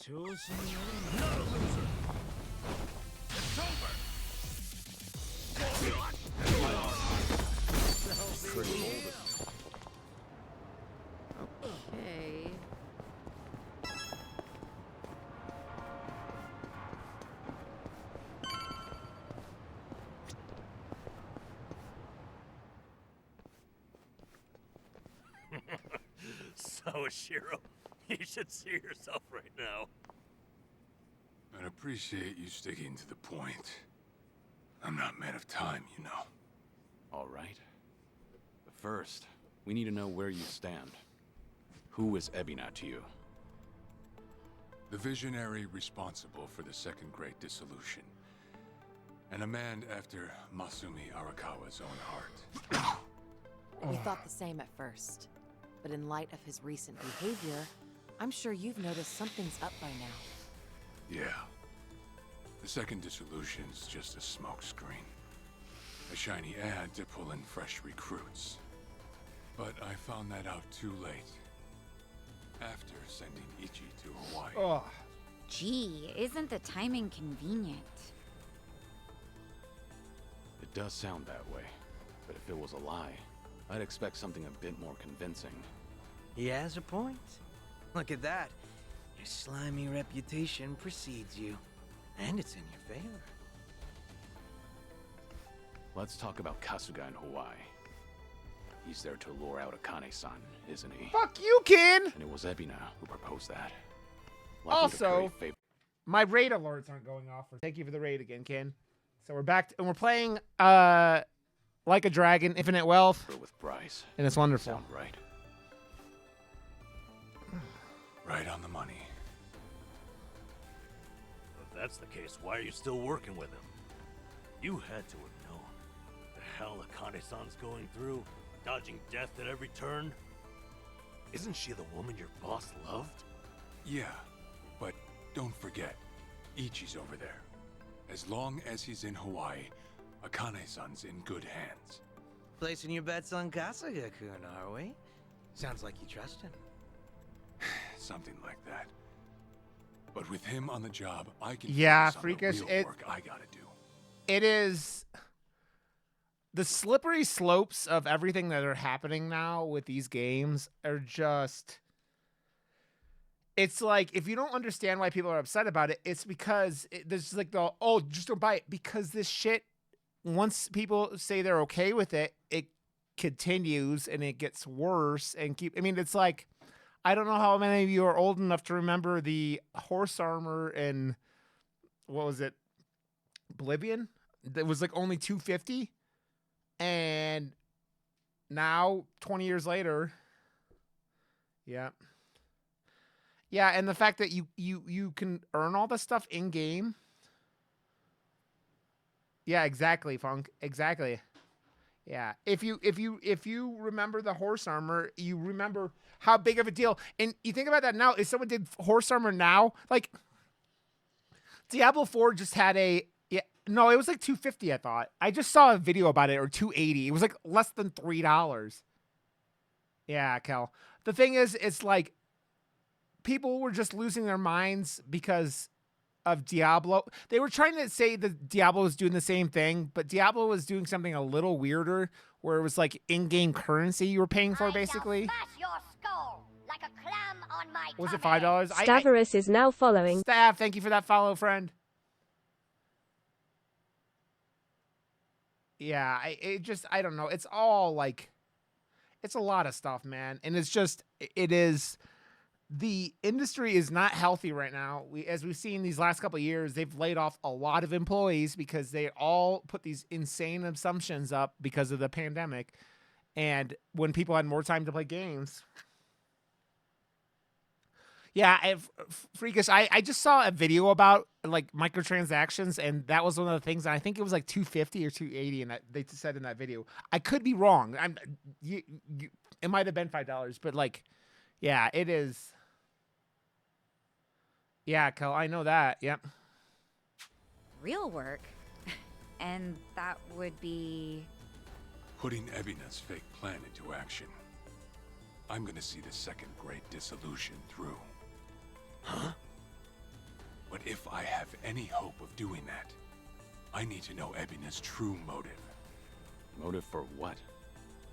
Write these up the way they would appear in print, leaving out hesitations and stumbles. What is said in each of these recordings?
Not a loser. It's over. Pretty old. Okay. So, Shiro, you should see yourself right now. I'd appreciate you sticking to the point. I'm not man of time, you know. All right. But first, we need to know where you stand. Who is Ebina to you? The visionary responsible for the Second Great Dissolution. And a man after Masumi Arakawa's own heart. We thought the same at first. But in light of his recent behavior, I'm sure you've noticed something's up by now. Yeah. The Second Dissolution's just a smokescreen. A shiny ad to pull in fresh recruits. But I found that out too late. After sending Ichi to Hawaii. Oh. Gee, isn't the timing convenient? It does sound that way. But if it was a lie, I'd expect something a bit more convincing. He has a point. Look at that. Your slimy reputation precedes you. And it's in your favor. Let's talk about Kasuga in Hawaii. He's there to lure out Akane-san, isn't he? Fuck you, Ken! And it was Ebina who proposed that. Also, my raid alerts aren't going off. Thank you for the raid again, Ken. So we're back, and we're playing Like a Dragon, Infinite Wealth. With Bryce. And it's wonderful. Sound right. Right on the money. If that's the case, why are you still working with him? You had to have known. The hell Akane-san's going through, dodging death at every turn. Isn't she the woman your boss loved? Yeah, but don't forget, Ichi's over there. As long as he's in Hawaii, Akane-san's in good hands. Placing your bets on Kasuga-kun, are we? Sounds like you trust him. Something like that. But with him on the job, I can Yeah, focus on Freakish, the real work I gotta do. It is the slippery slopes of everything that are happening now with these games are just. It's like, if you don't understand why people are upset about it, it's because there's like just don't buy it. Because this shit, once people say they're okay with it, it continues and it gets worse it's like, I don't know how many of you are old enough to remember the horse armor in, what was it, Oblivion? That was like only $250. And now, 20 years later, yeah. Yeah, and the fact that you can earn all this stuff in game. Yeah, exactly, Funk. Exactly. Yeah. If you remember the horse armor, you remember how big of a deal. And you think about that now, if someone did horse armor now, like Diablo 4 just had it was like $250, I thought. I just saw a video about it, or $280. It was like less than $3. Yeah, Kel. The thing is, it's like people were just losing their minds because of Diablo. They were trying to say that Diablo was doing the same thing, but Diablo was doing something a little weirder, where it was like in-game currency you were paying for, basically. Smash your skull like a clam on my Was it $5? Stavros is now following. Stav, thank you for that follow, friend. Yeah, I don't know. It's all like, it's a lot of stuff, man. And the industry is not healthy right now. As we've seen these last couple of years, they've laid off a lot of employees because they all put these insane assumptions up because of the pandemic. And when people had more time to play games. Yeah, Freakish, I just saw a video about like microtransactions, and that was one of the things. I think it was like $250 or $280, and they said in that video. I could be wrong. It might have been $5, but like, yeah, it is. Yeah, Kel, I know that. Yep. Real work? And that would be... Putting Ebina's fake plan into action. I'm gonna see the Second Great Dissolution through. Huh? But if I have any hope of doing that, I need to know Ebina's true motive. Motive for what?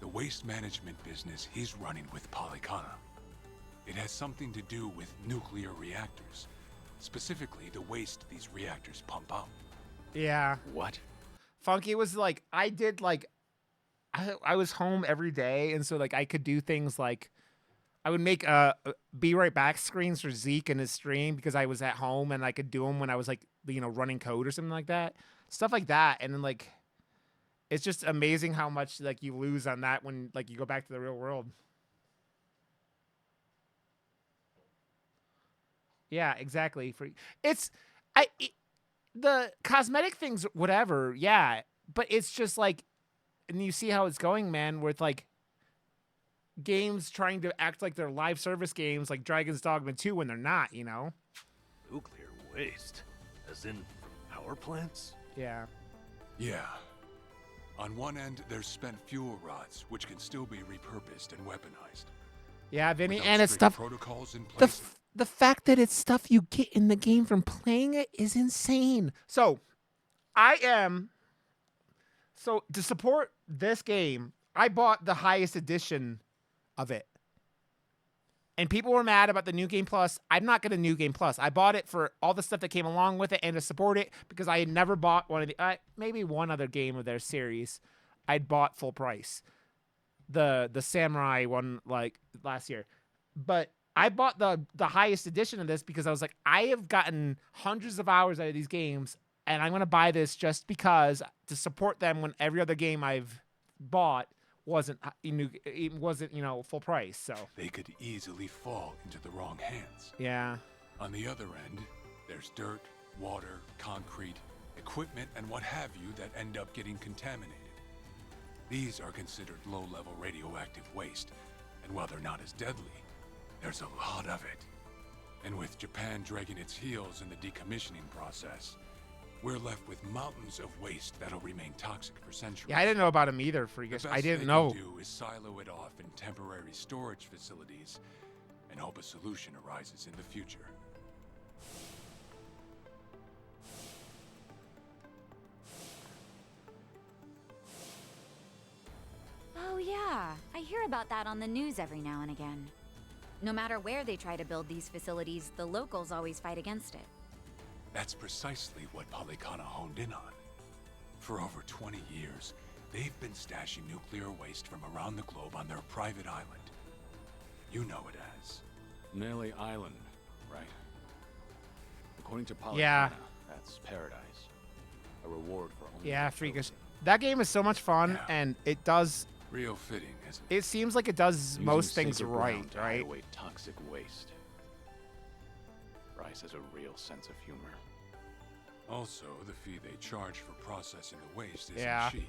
The waste management business he's running with Polycana. It has something to do with nuclear reactors. Specifically, the waste these reactors pump out. Yeah. What? Funky was like, I was home every day, and so like I could do things like I would make be right back screens for Zeke and his stream because I was at home and I could do them when I was like, you know, running code or something like that. Stuff like that. And then like it's just amazing how much like you lose on that when like you go back to the real world. Yeah, exactly. The cosmetic things, whatever. Yeah, but it's just like, and you see how it's going, man. With like games trying to act like they're live service games, like Dragon's Dogma 2, when they're not. You know. Nuclear waste, as in from power plants? Yeah. Yeah. On one end, there's spent fuel rods, which can still be repurposed and weaponized. Yeah, Vinny, Without and it's strict stuff. protocols in place. The fact that it's stuff you get in the game from playing it is insane. So, to support this game, I bought the highest edition of it. And people were mad about the New Game Plus. I'm not going to New Game Plus. I bought it for all the stuff that came along with it and to support it because I had never bought one of the maybe one other game of their series I'd bought full price. The Samurai one like last year. But I bought the highest edition of this because I was like, I have gotten hundreds of hours out of these games, and I'm going to buy this just because to support them when every other game I've bought wasn't full price. So they could easily fall into the wrong hands. Yeah. On the other end, there's dirt, water, concrete, equipment, and what have you that end up getting contaminated. These are considered low-level radioactive waste, and while they're not as deadly, there's a lot of it. And with Japan dragging its heels in the decommissioning process, we're left with mountains of waste that'll remain toxic for centuries. Yeah, I didn't know about them either. I didn't know. The best they can do is silo it off in temporary storage facilities and hope a solution arises in the future. Oh yeah, I hear about that on the news every now and again. No matter where they try to build these facilities, the locals always fight against it. That's precisely what Polycana honed in on. For over 20 years, they've been stashing nuclear waste from around the globe on their private island. You know it as Melee Island, right? According to Polycana, Yeah. that's paradise. A reward for only Yeah, the freakish. chosen. That game is so much fun, Yeah. and it does. real fitting, isn't it? It seems like it does Using most things sacred right, ground to hide right? away toxic waste. Bryce has a real sense of humor. Also, the fee they charge for processing the waste isn't Yeah. cheap.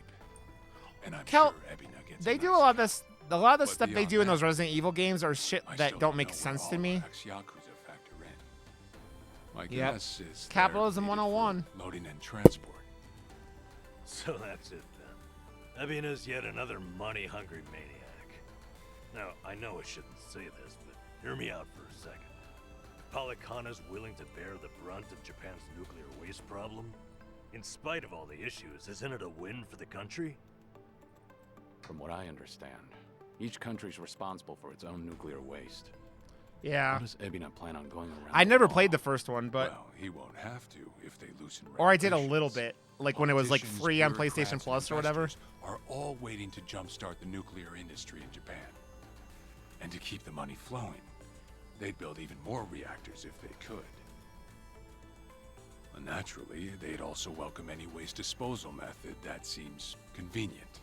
And I'm Kel, sure Ebina gets They do a nice lot of cut. this. A lot of the But stuff they beyond do in those that, Resident Evil games are shit I that still don't make know where sense to all me. our ex-Yakuza factor in. My Yep. guess is they're Capitalism needed for 101. Loading and transport. So that's it then. Ebina's yet another money-hungry maniac. Now, I know I shouldn't say this, but hear me out for a second. If Polycana's willing to bear the brunt of Japan's nuclear waste problem, in spite of all the issues, isn't it a win for the country? From what I understand, each country's responsible for its own nuclear waste. Yeah. How does Ebina plan on going around? I never played the law? first one, but Well, he won't have to if they loosen or I did a regulations. little bit, like when it was like Politicians, free on bureaucrats, PlayStation and Plus or whatever. investors are all waiting to jumpstart the nuclear industry in Japan. And to keep the money flowing, they'd build even more reactors if they could. And naturally, they'd also welcome any waste disposal method that seems convenient.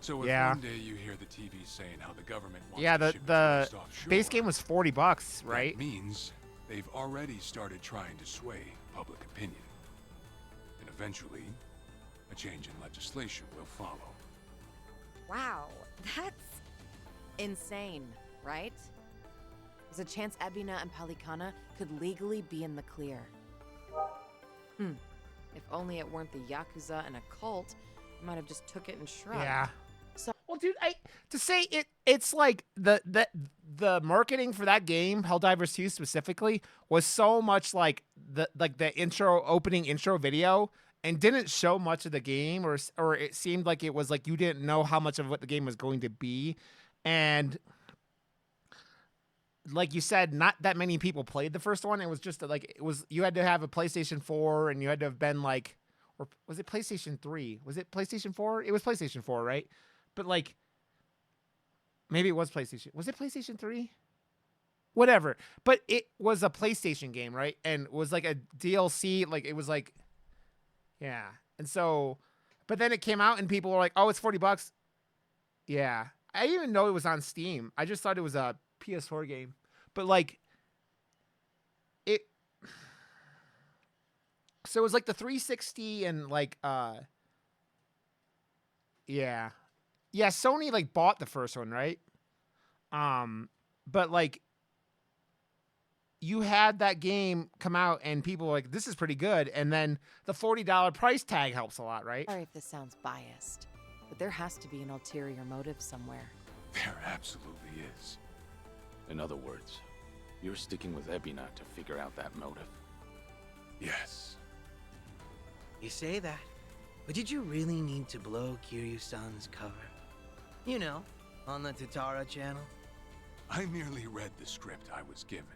So if Yeah. one day you hear the TV saying how the government wants Yeah, to the ship its the waste offshore, base game was $40, right? that means they've already started trying to sway public opinion. And eventually, a change in legislation will follow. Wow, that's insane, right? There's a chance Ebina and Polycana could legally be in the clear. If only it weren't the Yakuza and a cult, I might have just took it and shrugged. Yeah. So Well, dude, to say it's like the marketing for that game, Helldivers 2 specifically, was so much like the opening intro video, and didn't show much of the game, or it seemed like it was like you didn't know how much of what the game was going to be, and like you said, not that many people played the first one. It was just like you had to have a PlayStation 4, and you had to have been like, or was it PlayStation 3? Was it PlayStation 4? It was PlayStation 4, right? But like, maybe it was PlayStation. Was it PlayStation 3? Whatever. But it was a PlayStation game, right? And it was like a DLC. Like it was like, yeah. And so, but then it came out and people were like, oh, it's $40. Yeah. I didn't even know it was on Steam. I just thought it was a PS4 game. But like, so it was like the 360 and like, yeah. Yeah, Sony like bought the first one, right? But like, you had that game come out and people were like, this is pretty good. And then the $40 price tag helps a lot, right? Sorry if this sounds biased, but there has to be an ulterior motive somewhere. There absolutely is. In other words, you're sticking with Ebina to figure out that motive. Yes. You say that, but did you really need to blow Kiryu-san's cover? You know, on the Tatara channel? I merely read the script I was given.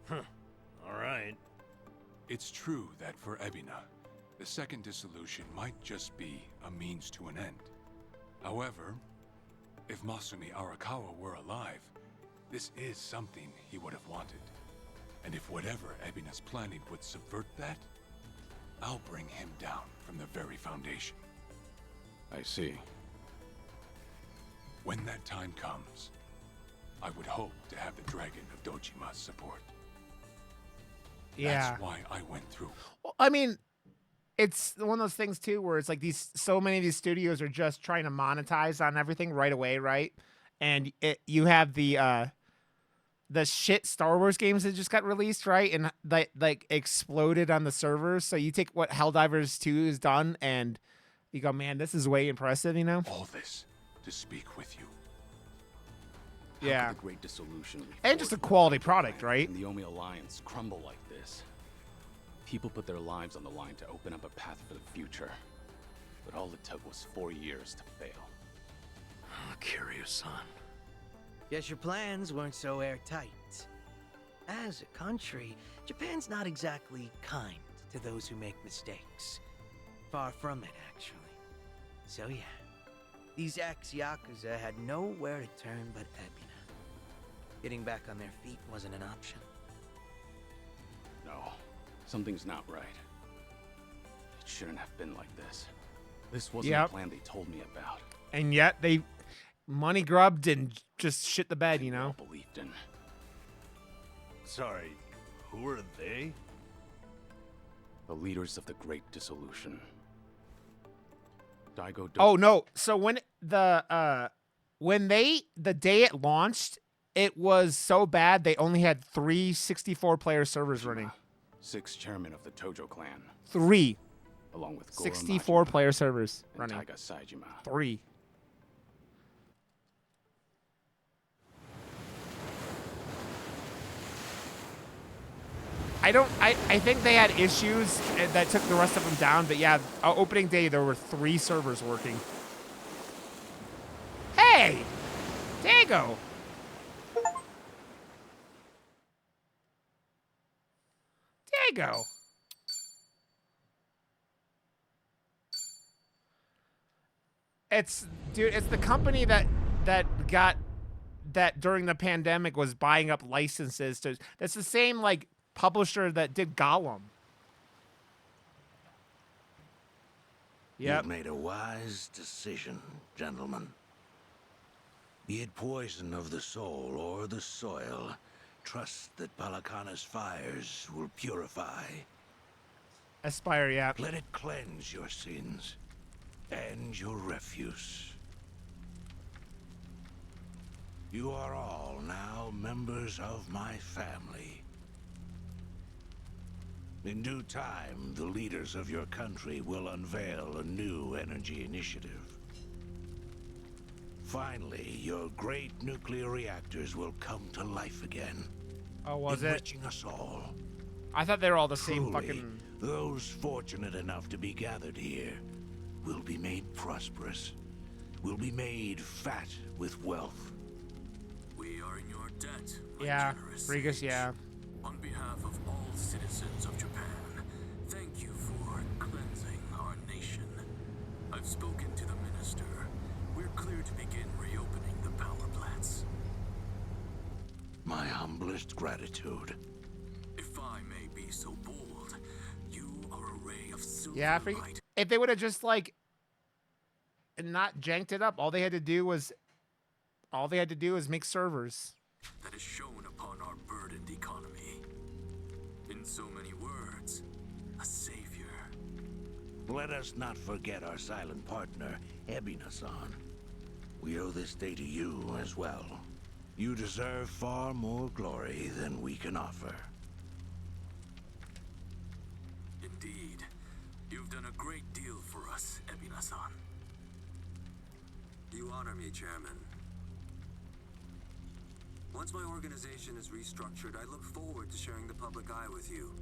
Huh. All right. It's true that for Ebina, the second dissolution might just be a means to an end. However, if Masumi Arakawa were alive, this is something he would have wanted. And if whatever Ebina's planning would subvert that, I'll bring him down from the very foundation. I see. When that time comes, I would hope to have the Dragon of Dojima's support. Yeah. That's why I went through. Well, I mean, it's one of those things too, where it's like so many of these studios are just trying to monetize on everything right away, right? And you have the shit Star Wars games that just got released, right? And that like exploded on the servers. So you take what Helldivers 2 has done, and you go, man, this is way impressive, you know? All this to speak with you. How Yeah. could the Great Dissolution be And just a forced quality by product, Japan right? And the Omi Alliance crumble like this. People put their lives on the line to open up a path for the future. But all it took was 4 years to fail. Kiryu-san. Guess your plans weren't so airtight. As a country, Japan's not exactly kind to those who make mistakes. Far from it, actually. So yeah, these ex-Yakuza had nowhere to turn but Ebina. Getting back on their feet wasn't an option. No, something's not right. It shouldn't have been like this. This wasn't Yep. the plan they told me about. And yet they money grubbed and just shit the bed, you We all know? believed in. Sorry, who are they? The leaders of the Great Dissolution. Daigo Oh no! So when the day it launched, it was so bad they only had 3 64-player servers running. 6 chairmen of the Tojo clan, 3 along with Goro 64-player servers Majima and running. Taiga Saejima. 3. I think they had issues that took the rest of them down, but yeah, opening day there were 3 servers working. Hey! Dago! Dago! It's the company that got that during the pandemic was buying up licenses to. That's the same like publisher that did Gollum. Yep. You've made a wise decision, gentlemen. Be it poison of the soul or the soil, trust that Palakana's fires will purify. Aspire, yeah. Let it cleanse your sins and your refuse. You are all now members of my family. In due time, the leaders of your country will unveil a new energy initiative. Finally, your great nuclear reactors will come to life again. Oh, was it? enriching us all I thought they were all the same Truly, fucking. those fortunate enough to be gathered here will be made prosperous, will be made fat with wealth. We are in your debt, my Yeah, generous Regus, sage. yeah. On behalf of all citizens of Japan, thank you for cleansing our nation. I've spoken to the minister. We're clear to begin reopening the power plants. My humblest gratitude. If I may be so bold, you are a ray of silver Yeah, light. if they would have just like not janked it up, all they had to do was make servers. That is shown upon our burdened economy. In so many words, a savior. Let us not forget our silent partner, Ebina-san. We owe this day to you as well. You deserve far more glory than we can offer. Indeed. You've done a great deal for us, Ebina-san. You honor me, Chairman. Once my organization is restructured, I look forward to sharing the public eye with you.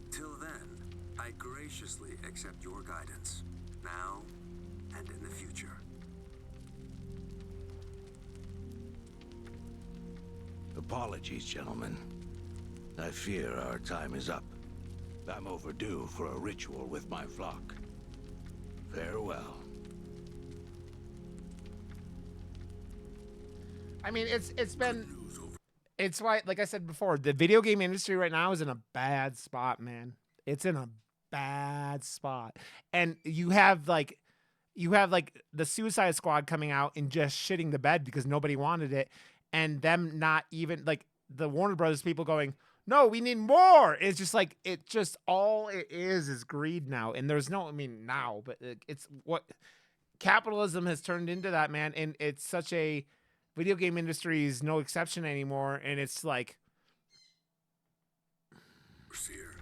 Till then, I graciously accept your guidance, now and in the future. Apologies, gentlemen. I fear our time is up. I'm overdue for a ritual with my flock. Farewell. I mean, it's why, like I said before, the video game industry right now is in a bad spot, man. It's in a bad spot. And you have like the Suicide Squad coming out and just shitting the bed because nobody wanted it, and them not even like the Warner Brothers people going, no, we need more. It's just like, it just, all it is greed now. And there's no, I mean, now, but it's what capitalism has turned into, that, man. And it's such a, video game industry is no exception anymore. And it's like, Seer,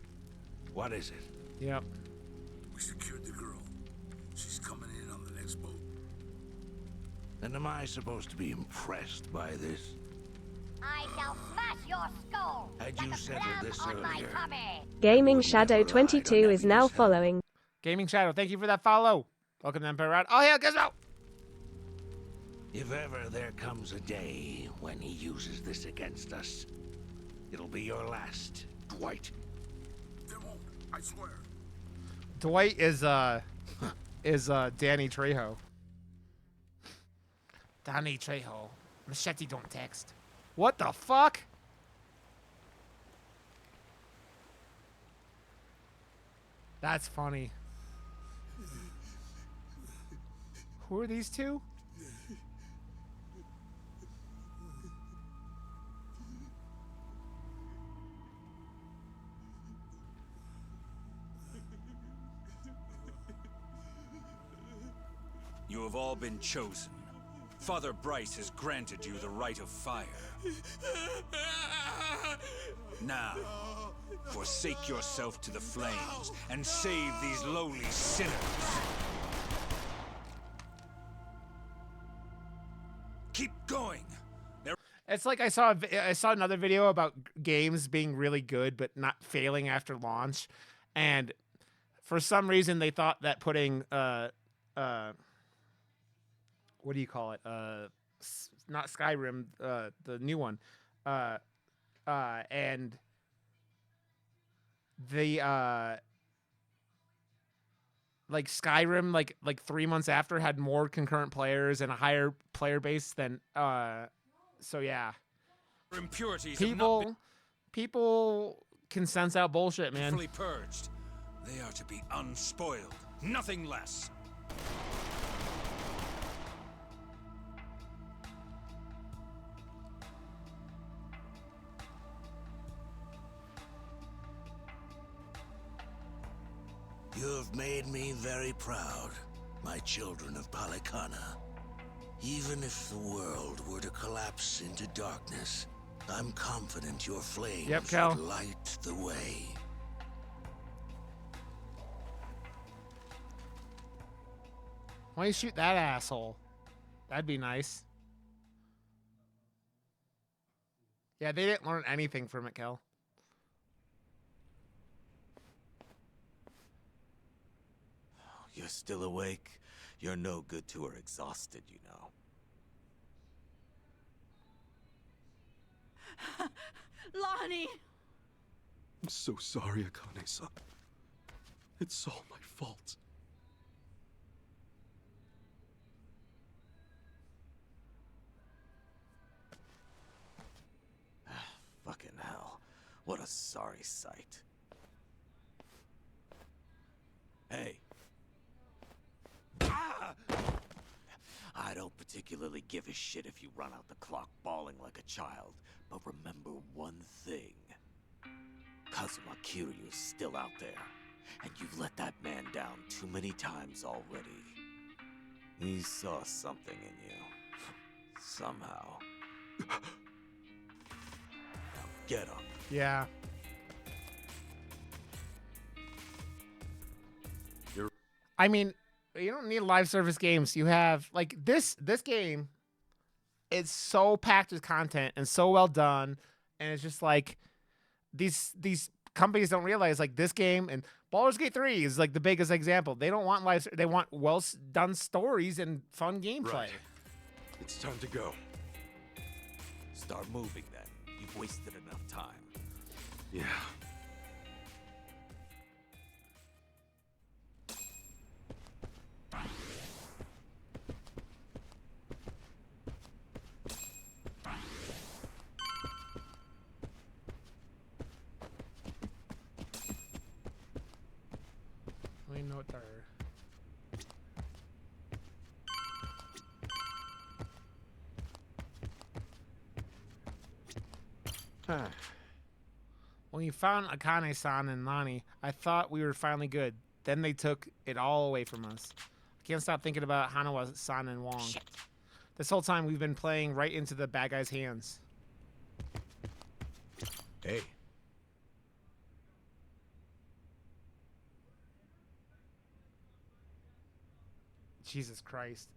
what is it? Yep. we secured the girl. She's coming in on the next boat. And am I supposed to be impressed by this? I shall smash your skull Had like you a settled clam this on my earlier? tummy. Gaming Shadow 22 is now following. Gaming Shadow, thank you for that follow. Welcome to Empire Rad. Oh, yeah, guess out. If ever there comes a day when he uses this against us, it'll be your last, Dwight. There won't, I swear. Dwight is Danny Trejo. Danny Trejo. Machete don't text. What the fuck? That's funny. Who are these two? You have all been chosen. Father Bryce has granted you the right of fire. Now, forsake yourself to the flames and save these lowly sinners. Keep going. It's like I saw another video about games being really good but not failing after launch, and for some reason they thought that putting what do you call it? Not Skyrim, the new one, and the like Skyrim, like 3 months after, had more concurrent players and a higher player base than so yeah. Impurities People can sense out bullshit, man. fully purged. They are to be unspoiled, nothing less. You have made me very proud, my children of Palikana. Even if the world were to collapse into darkness, I'm confident your flames Cal. would light the way. Why don't you shoot that asshole? That'd be nice. Yeah, they didn't learn anything from it, Kel. You're still awake? You're no good to her exhausted, you know. Lonnie! I'm so sorry, Akane-san. It's all my fault. Fucking hell. What a sorry sight. Hey. Ah! I don't particularly give a shit if you run out the clock bawling like a child, but remember one thing. Kazuma Kiryu's still out there, and you've let that man down too many times already. He saw something in you. Somehow. Now get up. Yeah. I mean, you don't need live service games. You have like this game is so packed with content and so well done, and it's just like these companies don't realize like this game and Baldur's Gate 3 is like the biggest example. They don't want live, they want well done stories and fun gameplay. Right. It's time to go. Start moving then. You've wasted enough time. Yeah. Let me note there. When you found Akane-san and Nani, I thought we were finally good. Then they took it all away from us. I can't stop thinking about Hanawa-san and Wong. Shit. This whole time we've been playing right into the bad guy's hands. Hey. Jesus Christ.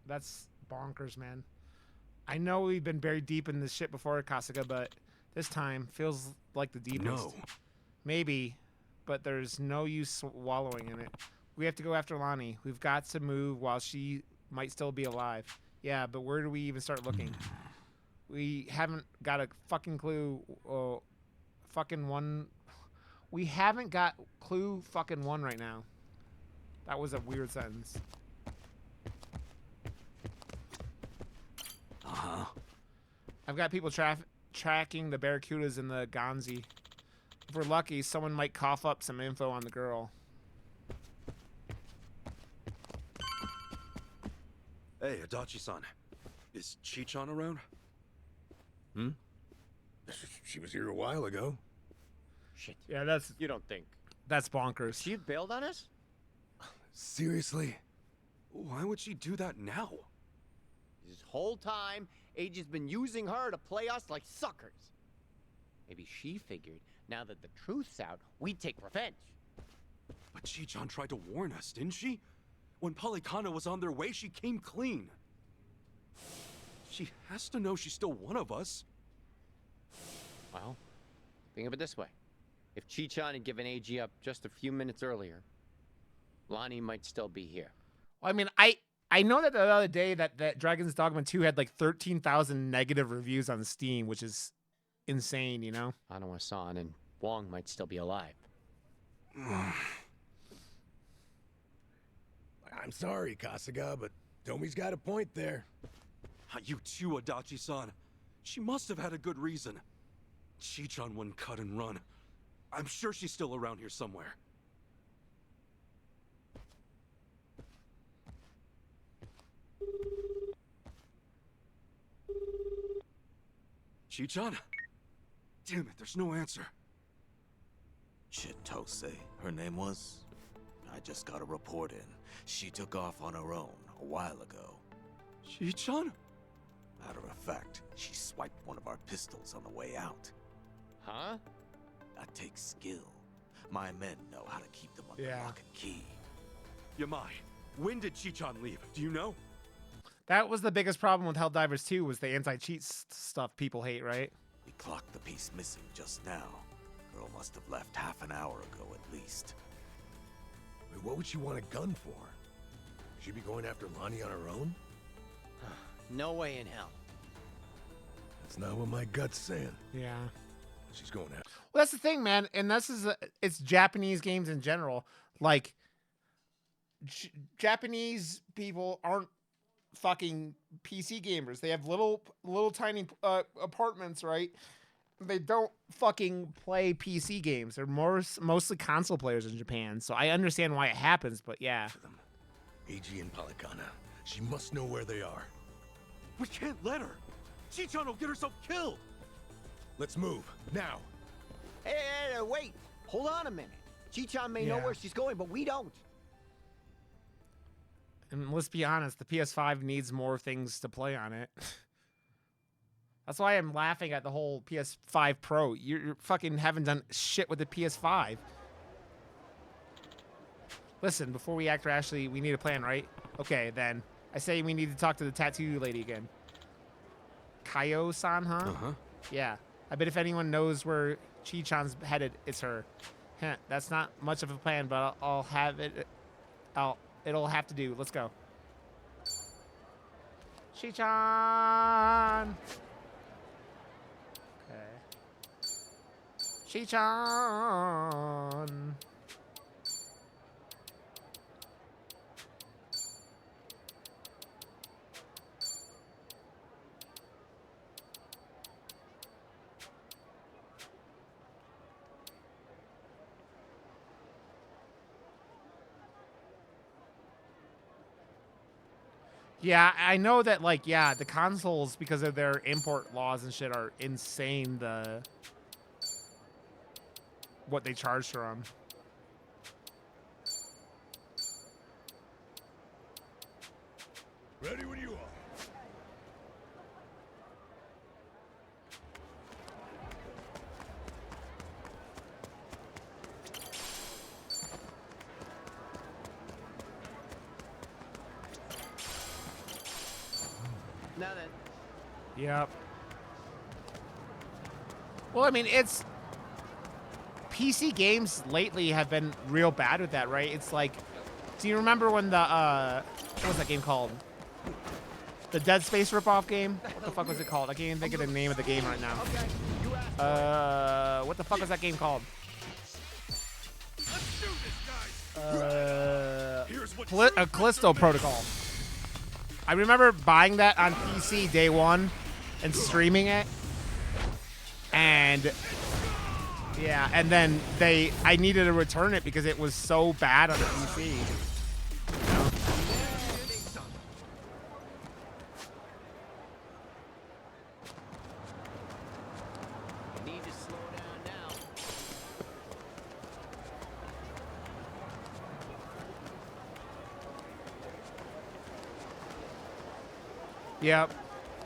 That's bonkers, man. I know we've been buried deep in this shit before, Kasuga, but this time feels like the deepest. No. Maybe, but there's no use wallowing in it. We have to go after Lonnie. We've got to move while she might still be alive. Yeah, but where do we even start looking? We haven't got a fucking clue. We haven't got clue fucking one right now. That was a weird sentence. Uh-huh. I've got people tracking the Barracudas and the Ganzi. If we're lucky, someone might cough up some info on the girl. Hey, Adachi-san. Is Chi-chan around? She was here a while ago. Shit. Yeah, that's... You don't think... That's bonkers. She bailed on us? Seriously? Why would she do that now? This whole time, Age's been using her to play us like suckers. Maybe she figured, now that the truth's out, we'd take revenge. But Chi-chan tried to warn us, didn't she? When Polycana was on their way, she came clean. She has to know she's still one of us. Well, think of it this way. If Chi-chan had given AG up just a few minutes earlier, Lonnie might still be here. Well, I mean, I know that the other day that Dragon's Dogma 2 had like 13,000 negative reviews on Steam, which is insane, you know? Hanawa-san and Wong might still be alive. I'm sorry, Kasuga, but Tomi's got a point there. You too, Adachi-san. She must have had a good reason. Chi-chan wouldn't cut and run. I'm sure she's still around here somewhere. Chi-chan? Damn it, there's no answer. Chitose, her name was? I just got a report in. She took off on her own a while ago. Chi-chan? Matter of fact, she swiped one of our pistols on the way out. Huh? That takes skill. My men know how to keep them under lock and key. Yamai, when did Chi-chan leave? Do you know? That was the biggest problem with Helldivers 2 was the anti-cheat stuff people hate, right? We clocked the piece missing just now. Girl must have left half an hour ago at least. Wait, what would she want a gun for? She'd be going after Lonnie on her own? No way in hell. That's not what my gut's saying. Yeah. She's going after. Well, that's the thing, man. And it's Japanese games in general. Like, Japanese people aren't fucking PC gamers. They have little tiny apartments, right? They don't fucking play PC games. They're mostly console players in Japan. So I understand why it happens, but yeah. AG and Policana. She must know where they are. We can't let her. Chi-chan will get herself killed. Let's move now. Hey, wait. Hold on a minute. Chi-chan may know Yeah. where she's going, but we don't. And let's be honest, the PS5 needs more things to play on it. That's why I'm laughing at the whole PS5 Pro. You fucking haven't done shit with the PS5. Listen, before we act rashly, we need a plan, right? Okay, then. I say we need to talk to the tattoo lady again. Kayo-san, huh? Uh-huh. Yeah. I bet if anyone knows where Chi-chan's headed, it's her. Heh, that's not much of a plan, but I'll have it. It'll have to do. Let's go. Chi-chan! Okay. Chi-chan! Yeah, I know that, like, yeah, the consoles, because of their import laws and shit, are insane, what they charge for them. Ready when you are. Now then. Yep. Well, I mean, it's... PC games lately have been real bad with that, right? It's like... Do you remember when the, what was that game called? The Dead Space ripoff game? What the fuck was it called? I can't even think of the name of the game right now. What the fuck was that game called? Callisto Protocol. I remember buying that on PC day one and streaming it. And yeah, and then I needed to return it because it was so bad on the PC. You know? Need to slow down now. Yep.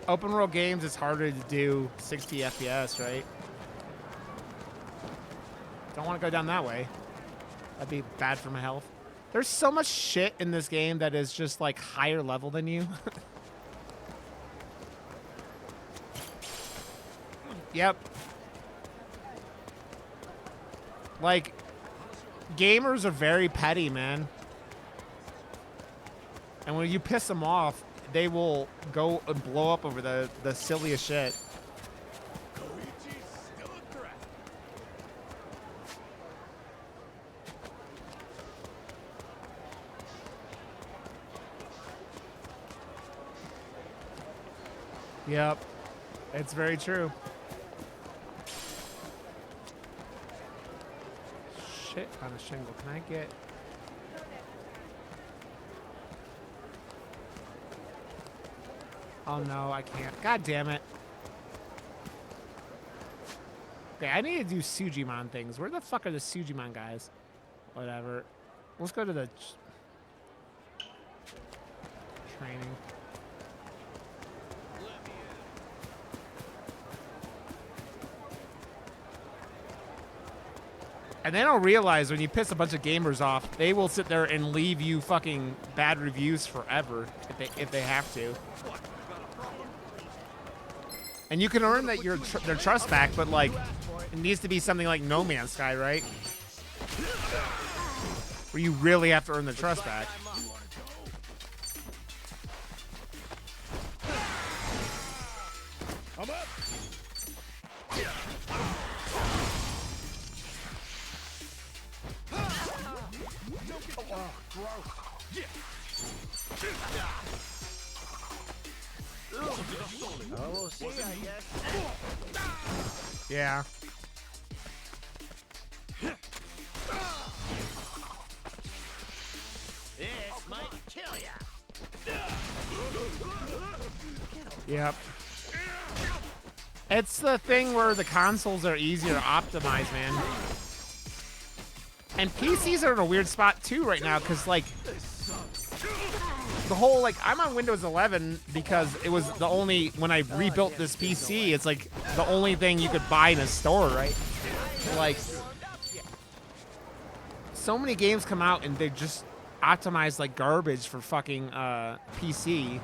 Open world games, it's harder to do 60 FPS, right? Don't want to go down that way. That'd be bad for my health. There's so much shit in this game that is just like higher level than you. Yep. Like, gamers are very petty, man. And when you piss them off, they will go and blow up over the silliest shit. Yep. It's very true. Shit on a shingle. Can I get... Oh no, I can't. God damn it. Okay, I need to do Sujimon things. Where the fuck are the Sujimon guys? Whatever. Let's go to the training. And they don't realize when you piss a bunch of gamers off, they will sit there and leave you fucking bad reviews forever if they have to. And you can earn that their trust back, but like it needs to be something like No Man's Sky, right? Where you really have to earn the trust back. we'll see, I guess. Yeah. This might kill ya. Yep. It's the thing where the consoles are easier to optimize, man. And PCs are in a weird spot too right now, because like the whole like I'm on Windows 11 because it was the only when I rebuilt this PC, it's like the only thing you could buy in a store, right? Like so many games come out and they just optimize like garbage for fucking PC.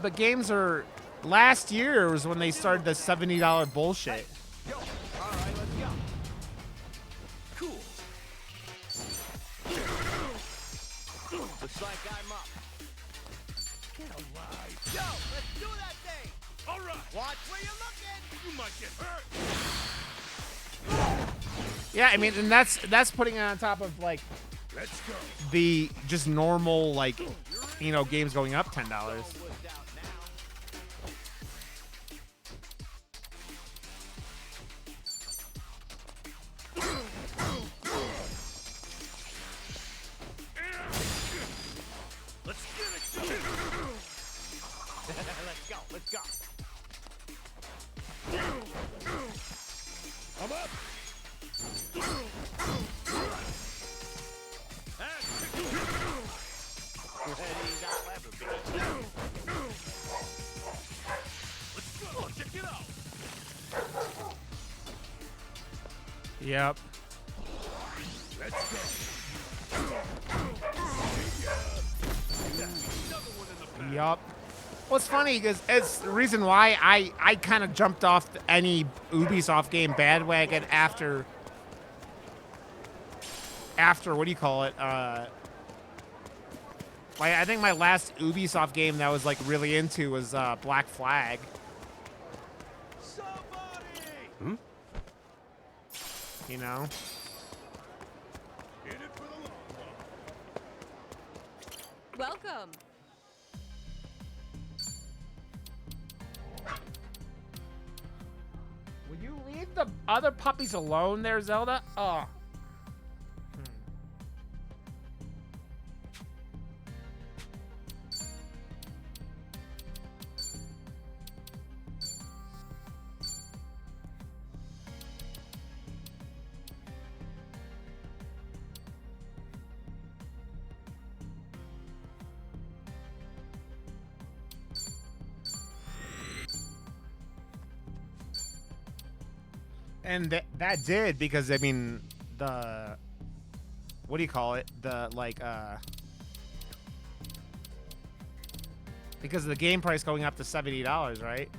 But games are... Last year was when they started the $70 bullshit. Yo, all right, let's go. Cool. Looks like I'm up. Get alive. Yo, let's do that thing. All right. Watch where you're looking. You might get hurt. Yeah, I mean, and that's putting it on top of, like, Let's go. the just normal, like, you know, games going up $10. Let's go, let's go. I'm up. Let's go. Check it out. Yep. Let's go. Yup. Well, it's funny because it's the reason why I kind of jumped off any Ubisoft game bandwagon after what do you call it? Like I think my last Ubisoft game that I was like really into was Black Flag. Hmm? You know. In it for the long run. Welcome. Will you leave the other puppies alone there, Zelda? Oh. And that did because I mean the what do you call it? The like because of the game price going up to $70, right?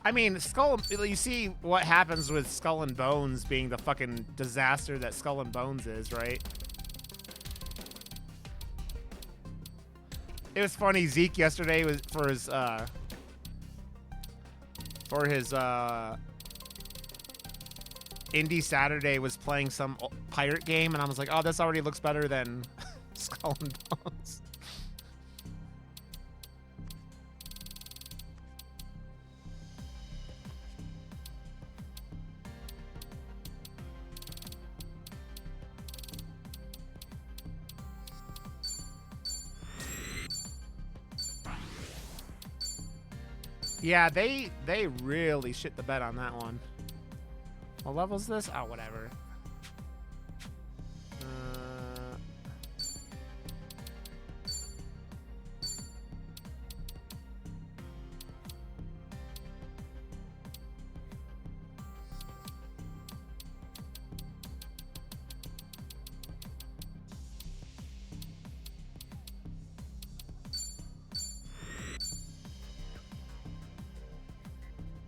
I mean, you see what happens with Skull and Bones being the fucking disaster that Skull and Bones is, right? It was funny, Zeke yesterday was for his Indie Saturday was playing some pirate game and I was like, oh, this already looks better than Skull and Bones. Yeah, they really shit the bed on that one. What level is this? Oh, whatever.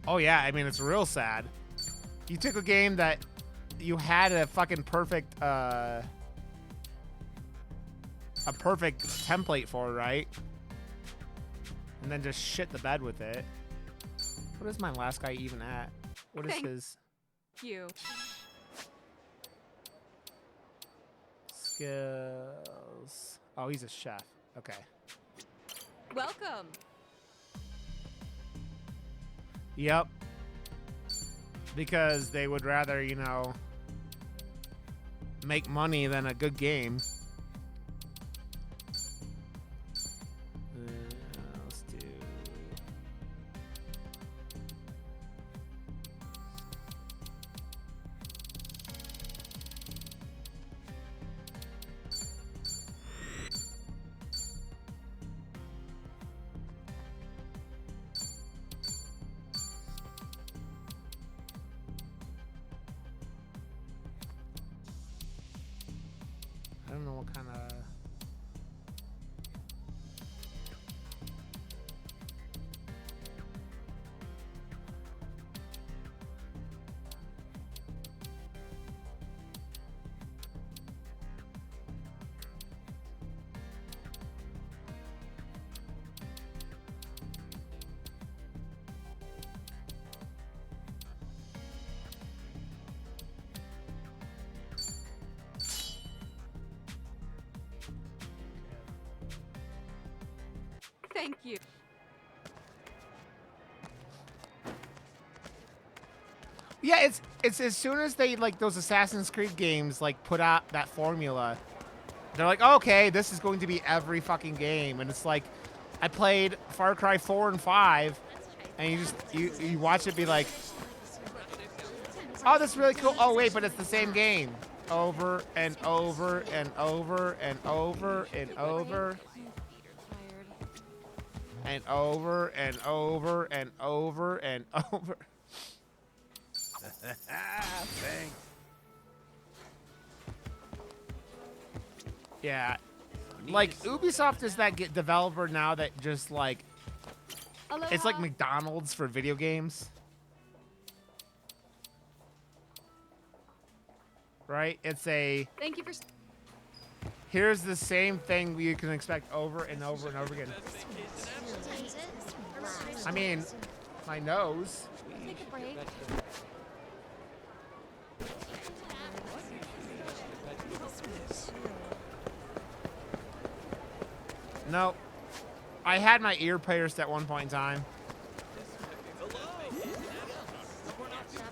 Oh yeah, I mean, it's real sad. You took a game that you had a fucking perfect template for, right? And then just shit the bed with it. What is my last guy even at? What is his You. skills? Oh, he's a chef. Okay. Welcome. Yep. Because they would rather, you know, make money than a good game. Let's do... I don't know what kind of... Thank you. Yeah, it's as soon as they, like, those Assassin's Creed games, like, put out that formula, they're like, okay, this is going to be every fucking game. And it's like, I played Far Cry 4 and 5, and you just, you watch it be like, oh, this is really cool. Oh, wait, but it's the same game. Over and over and over and over and over. And over and over and over and over. Thanks. Yeah. Like, Ubisoft is that developer now that just, like, it's like McDonald's for video games. Right? It's a... Thank you for... Here's the same thing you can expect over and over and over again. I mean, my nose. Take a break. No. I had my ear pierced at one point in time.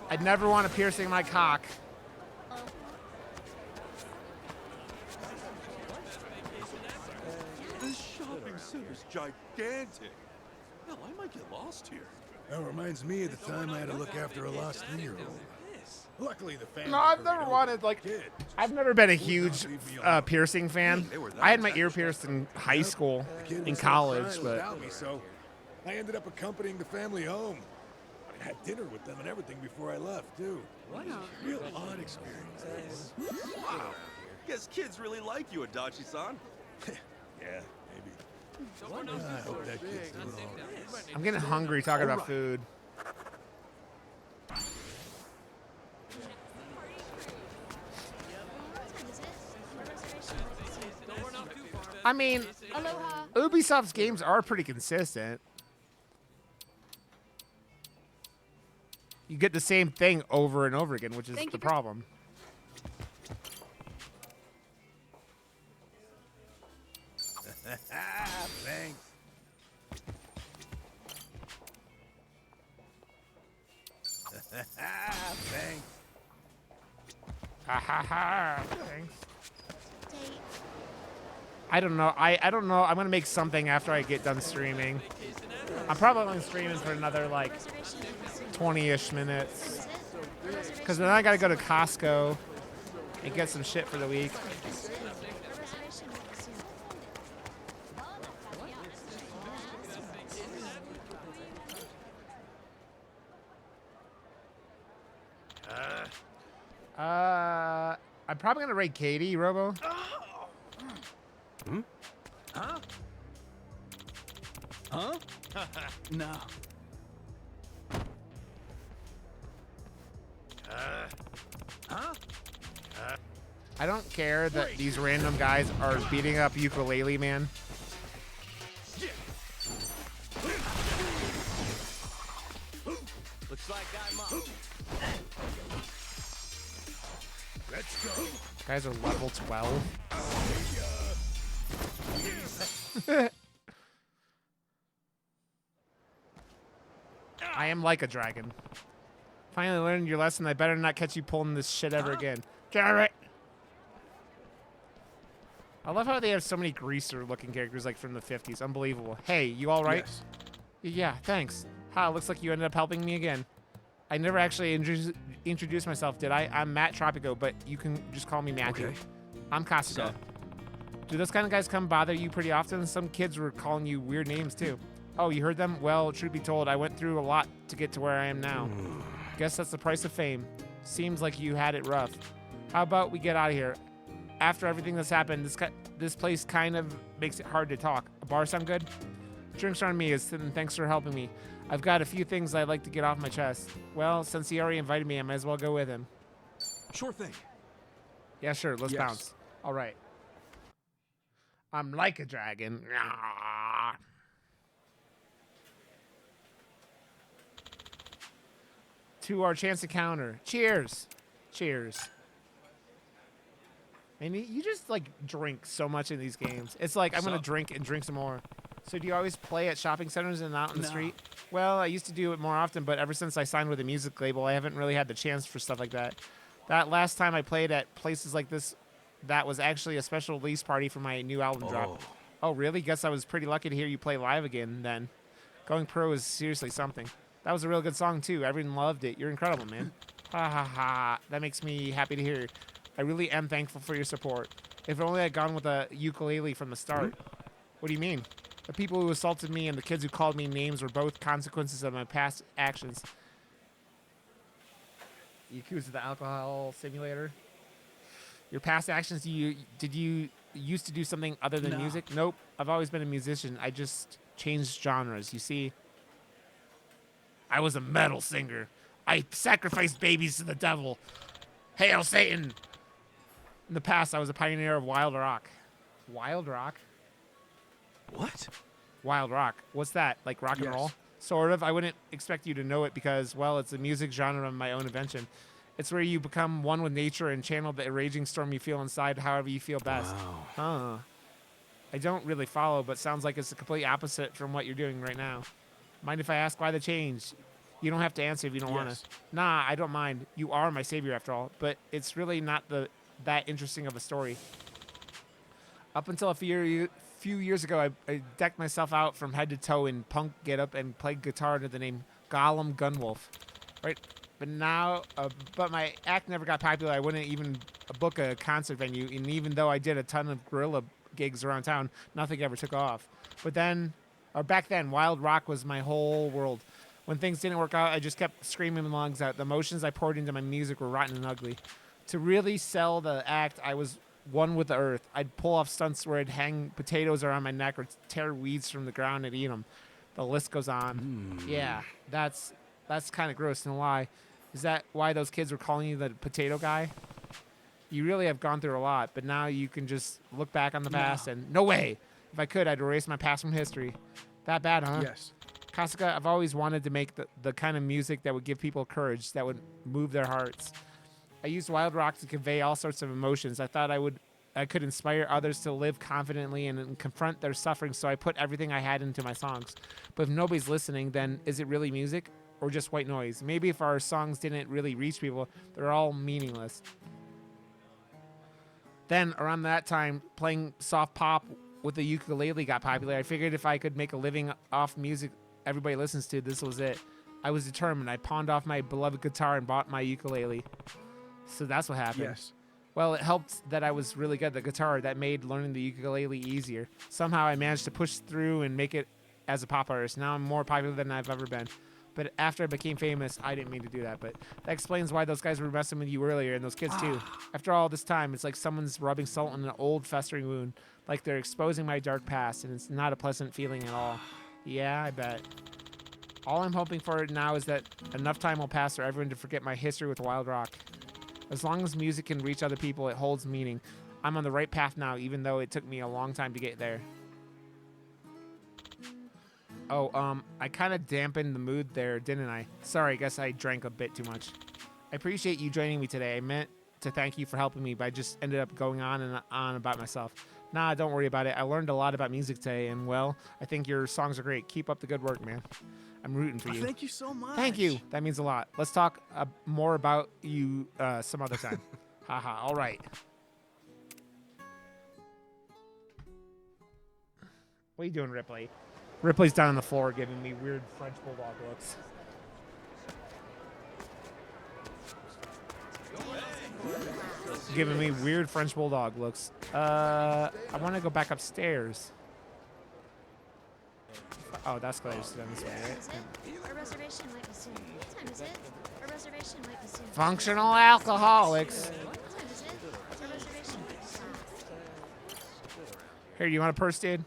I'd never want a piercing in my cock. This shopping center's gigantic. Hell, I might get lost here. That reminds me of the time I had to look after a lost 3-year-old. Luckily, the family. No, I've never wanted, like, I've never been a huge piercing fan. I had my ear pierced in high school, in college, but... So I ended up accompanying the family home. I had dinner with them and everything before I left, too. What a real odd experience. Wow. Guess kids really like you, Adachi-san. Yeah, maybe. I hope that kid's doing all right. I'm getting hungry talking about food. I mean, Ubisoft's games are pretty consistent. You get the same thing over and over again, which is the problem. Thanks. Thanks. Ha ha ha. Thanks. I don't know. I don't know. I'm gonna make something after I get done streaming. I'm probably only streaming for another like 20-ish minutes. Because then I gotta go to Costco and get some shit for the week. I'm probably gonna raid Katie, Robo. Hmm? Huh? Huh? No. Huh? I don't care that these random guys are beating up Ukulele Man. Looks like I'm up. Let's go. Guys are level 12. I am like a dragon. Finally learned your lesson. I better not catch you pulling this shit ever again. Garrett! I love how they have so many greaser-looking characters like from the 50s. Unbelievable. Hey, you all right? Yes. Yeah, thanks. Ha, looks like you ended up helping me again. I never actually introduced myself, did I? I'm Matt Tropico, but you can just call me Matthew. Okay. I'm Kasuga. Do those kind of guys come bother you pretty often? Some kids were calling you weird names, too. Oh, you heard them? Well, truth be told, I went through a lot to get to where I am now. Guess that's the price of fame. Seems like you had it rough. How about we get out of here? After everything that's happened, this place kind of makes it hard to talk. A bar sound good? Drinks are on me, and thanks for helping me. I've got a few things I'd like to get off my chest. Well, since he already invited me, I might as well go with him. Sure thing. Yeah, sure. Let's Yes. bounce. All right. I'm like a dragon. To our chance encounter. Cheers. Cheers. And you just like drink so much in these games. It's like I'm gonna drink and drink some more. So do you always play at shopping centers and out in the street? Well, I used to do it more often, but ever since I signed with a music label, I haven't really had the chance for stuff like that. That last time I played at places like this, that was actually a special release party for my new album drop. Oh, really? Guess I was pretty lucky to hear you play live again then. Going pro is seriously something. That was a real good song, too. Everyone loved it. You're incredible, man. Ha ha ha. That makes me happy to hear. I really am thankful for your support. If only I'd gone with a ukulele from the start. What do you mean? The people who assaulted me and the kids who called me names were both consequences of my past actions. Yakuza, the alcohol simulator. Your past actions, did you used to do something other than music? Nope. I've always been a musician. I just changed genres. You see, I was a metal singer. I sacrificed babies to the devil. Hail Satan! In the past, I was a pioneer of wild rock. Wild rock? What? Wild rock. What's that? Like rock and roll? Sort of. I wouldn't expect you to know it because, well, it's a music genre of my own invention. It's where you become one with nature and channel the raging storm you feel inside however you feel best. Wow. Huh. I don't really follow, but sounds like it's the complete opposite from what you're doing right now. Mind if I ask why the change? You don't have to answer if you don't want to. Nah, I don't mind. You are my savior after all, but it's really not that interesting of a story. Up until a few years ago, I decked myself out from head to toe in punk getup and played guitar under the name Gollum Gunwolf. Right? But now, but my act never got popular. I wouldn't even book a concert venue, and even though I did a ton of guerrilla gigs around town, nothing ever took off. But then, or back then, wild rock was my whole world. When things didn't work out, I just kept screaming my lungs out. The emotions I poured into my music were rotten and ugly. To really sell the act, I was one with the earth. I'd pull off stunts where I'd hang potatoes around my neck or tear weeds from the ground and eat them. The list goes on. Yeah, that's kind of gross, no lie. Is that why those kids were calling you the potato guy? You really have gone through a lot, but now you can just look back on the past and no way. If I could, I'd erase my past from history. That bad, huh? Yes. Kasuga, I've always wanted to make the kind of music that would give people courage, that would move their hearts. I used wild rock to convey all sorts of emotions. I thought I could inspire others to live confidently and confront their suffering, so I put everything I had into my songs. But if nobody's listening, then is it really music or just white noise? Maybe if our songs didn't really reach people, they're all meaningless. Then, around that time, playing soft pop with the ukulele got popular. I figured if I could make a living off music everybody listens to, this was it. I was determined. I pawned off my beloved guitar and bought my ukulele. So that's what happened. Yes. Well, it helped that I was really good at the guitar. That made learning the ukulele easier. Somehow I managed to push through and make it as a pop artist. Now I'm more popular than I've ever been. But after I became famous, I didn't mean to do that. But that explains why those guys were messing with you earlier, and those kids too. After all this time, it's like someone's rubbing salt on an old festering wound. Like they're exposing my dark past, and it's not a pleasant feeling at all. Yeah, I bet. All I'm hoping for now is that enough time will pass for everyone to forget my history with Wild Rock. As long as music can reach other people, it holds meaning. I'm on the right path now, even though it took me a long time to get there. Oh, I kind of dampened the mood there, didn't I? Sorry, I guess I drank a bit too much. I appreciate you joining me today. I meant to thank you for helping me, but I just ended up going on and on about myself. Nah, don't worry about it. I learned a lot about music today, and, well, I think your songs are great. Keep up the good work, man. I'm rooting for you. Thank you so much. Thank you. That means a lot. Let's talk more about you some other time. Haha, all right. What are you doing, Ripley? Ripley's down on the floor giving me weird French bulldog looks. Giving me weird French bulldog looks. I want to go back upstairs. Oh, that's going to down this way, right? Our reservation might be soon. What time is it? Our reservation might be soon. Functional alcoholics. What time is it? Our reservation. Here, you want a purse, dude?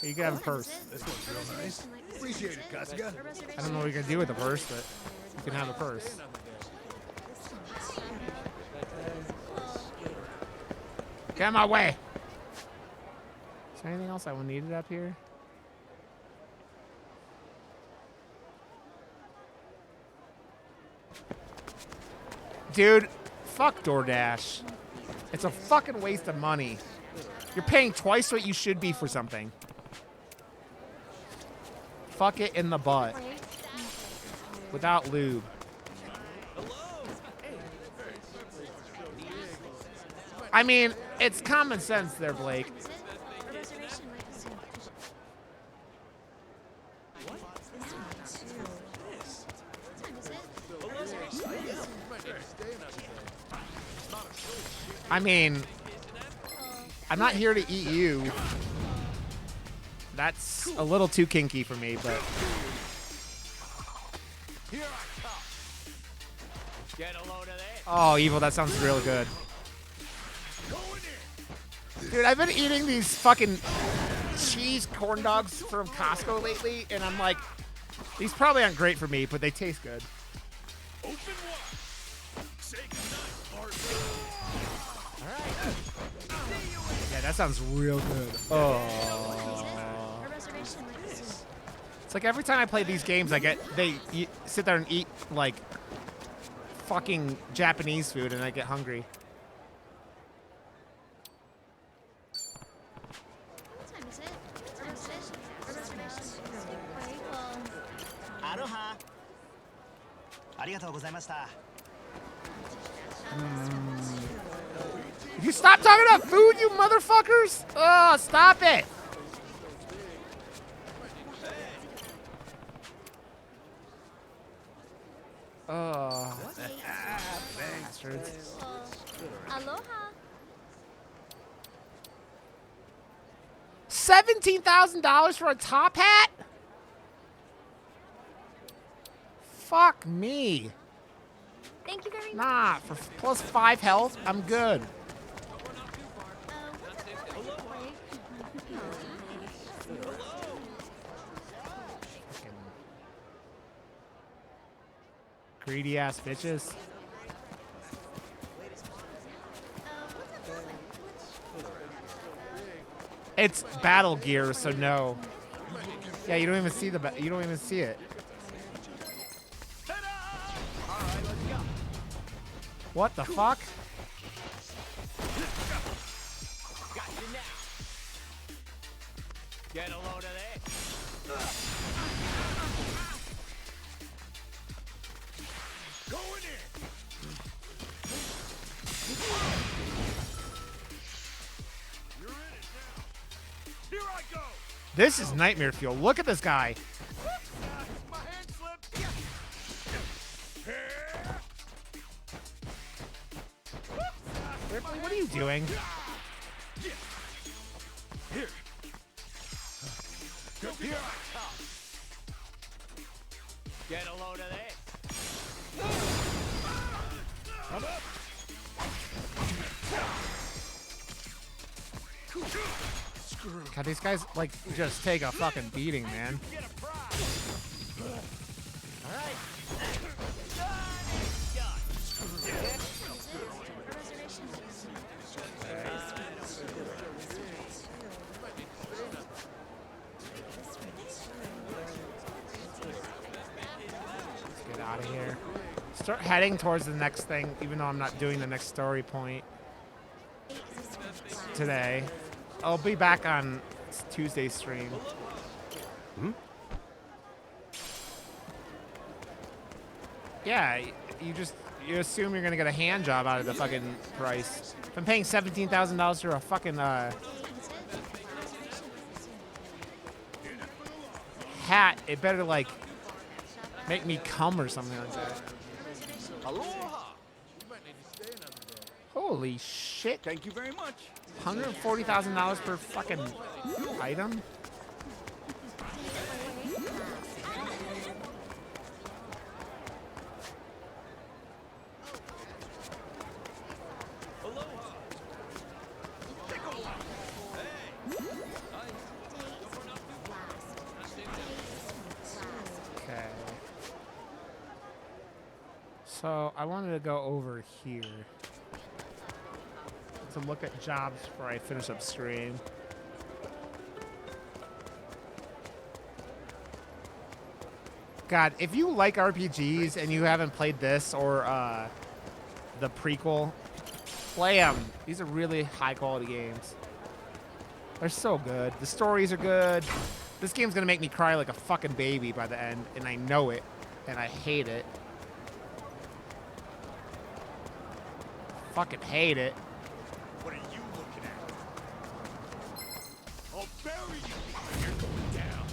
Here, you can have a purse. This looks real nice. Appreciate it, Kasuga. I don't know what you're going to do with the purse, but you can have a purse. Get out of my way. Is there anything else I needed up here? Dude, fuck DoorDash. It's a fucking waste of money. You're paying twice what you should be for something. Fuck it in the butt. Without lube. I mean, it's common sense there, Blake. Our reservation might be soon. What time is it? Our reservation might be soon. I mean, I'm not here to eat you. That's a little too kinky for me, but... Here I come. Get a load of this. Oh, Evil, that sounds real good. Dude, I've been eating these fucking cheese corn dogs from Costco lately, and I'm like, these probably aren't great for me, but they taste good. Open wide. Say goodnight, Yeah, that sounds real good. Oh. Our reservation might be soon. It's like every time I play these games, they sit there and eat like fucking Japanese food, and I get hungry. What time is it? Our reservation. Our reservation. Okay, well. Aloha. Arigatou gozaimashita. If you stop talking about food, you motherfuckers! Oh, stop it! Oh, bastards. Aloha. $17,000 for a top hat? Fuck me. Thank you very much. Nah, for plus 5 health, I'm good. Greedy ass bitches. It's battle gear, so no. Yeah, you don't even see you don't even see it. What the fuck? Got you now. Get a load of this. Going in. You're in it now. Here I go. This is nightmare fuel. Look at this guy. Ripley, what are you doing? Here. Here. Get a load of this. I'm up. God, these guys like just take a fucking beating, man. Let's get out of here. Start heading towards the next thing, even though I'm not doing the next story point today. I'll be back on Tuesday's stream. Yeah, you assume you're gonna get a hand job out of the fucking price. If I'm paying $17,000 for a fucking hat, it better like make me cum or something like that. Aloha! Holy shit! Thank you very much. $140,000 per fucking item. Okay. So I wanted to go over here to look at jobs before I finish up stream. God, if you like RPGs and you haven't played this or the prequel, play them. These are really high quality games. They're so good. The stories are good. This game's gonna make me cry like a fucking baby by the end, and I know it, and I hate it. Fucking hate it. What are you looking at? I'll bury you. You're going down.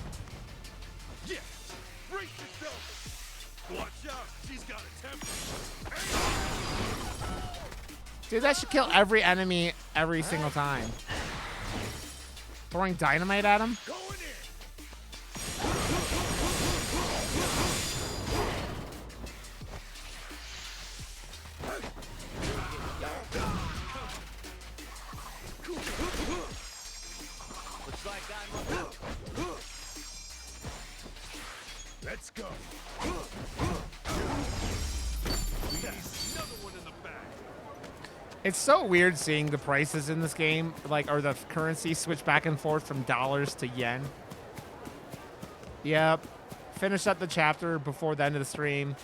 Yeah. Brace yourself. Watch out. She's got a temper. Dude, that should kill every enemy every single time. Throwing dynamite at him? Going in. Looks like I'm up. Let's go. Another one in the back. It's so weird seeing the prices in this game, like, or the currency switch back and forth from dollars to yen. Yep. Finish up the chapter before the end of the stream.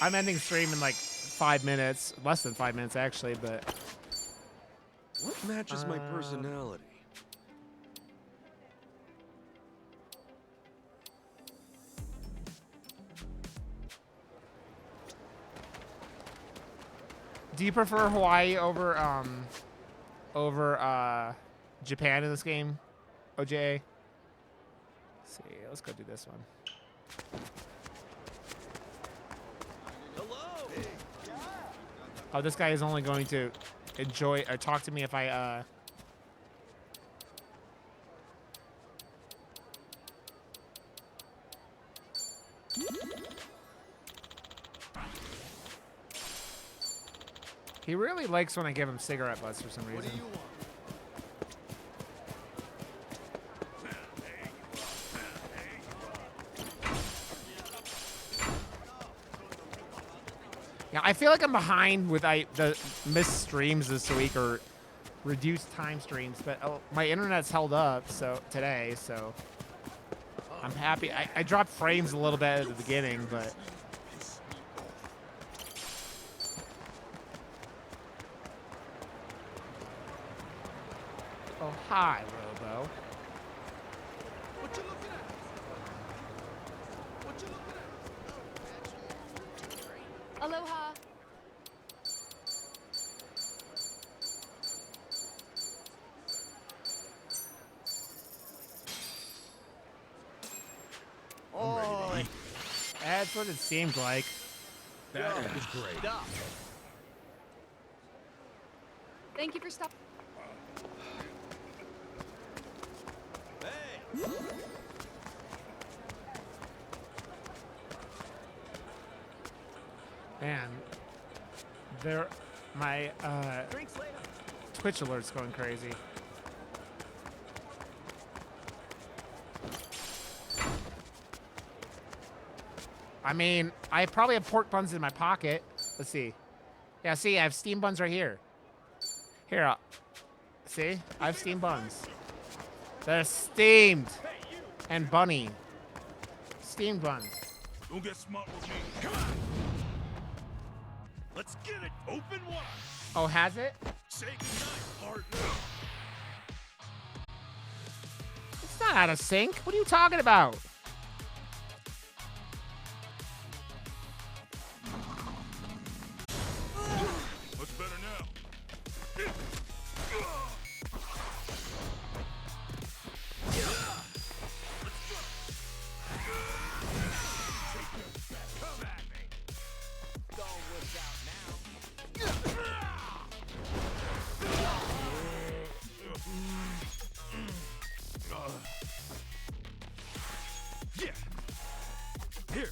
I'm ending stream in like 5 minutes. Less than 5 minutes, actually, but... What matches my personality? Do you prefer Hawaii over Japan in this game, OJ? Let's see, let's go do this one. Hello. Oh, this guy is only going to enjoy or talk to me if I He really likes when I give him cigarette butts for some reason. Yeah, I feel like I'm behind with the missed streams this week or reduced time streams, but my internet's held up today, so I'm happy. I dropped frames a little bit at the beginning, but oh, hi, Robo. What you looking at? What you looking at? Aloha. Oh, that's what it seemed like. That was great. Stop. Thank you for stopping. Hey. Man, my Twitch alert's going crazy. I mean, I probably have pork buns in my pocket. Let's see. Yeah, see, I have steamed buns right here. Here, see? I have steamed buns. They're steamed and bunny. Steamed buns. Don't get smart with me. Come on. Let's get it open wide. Oh, has it? Say goodnight, partner. It's not out of sync. What are you talking about? Much better now. Yeah. Here.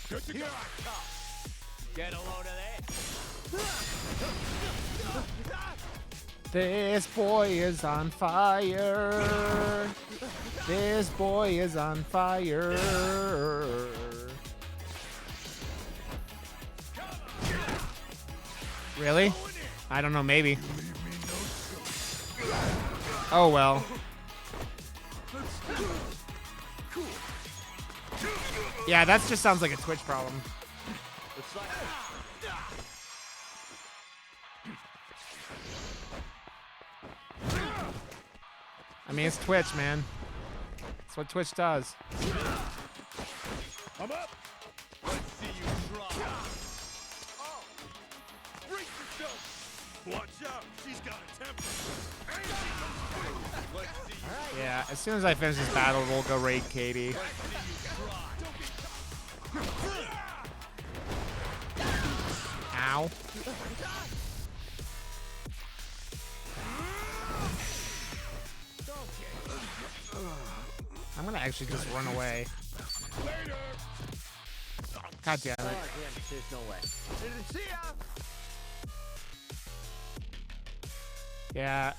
Good to go. Here I come. Get a load of that. This boy is on fire. This boy is on fire. Really? I don't know, maybe. Oh well. Yeah, that just sounds like a Twitch problem. I mean, it's Twitch, man. That's what Twitch does. I'm up. Let's see you drop. Oh, brace yourself. Watch out. She's got a temper. And she comes through. Let's see you. Yeah, as soon as I finish this battle, we'll go raid Katie. Ow. I'm gonna actually just run away. God damn it. There's no way. See ya. Yeah.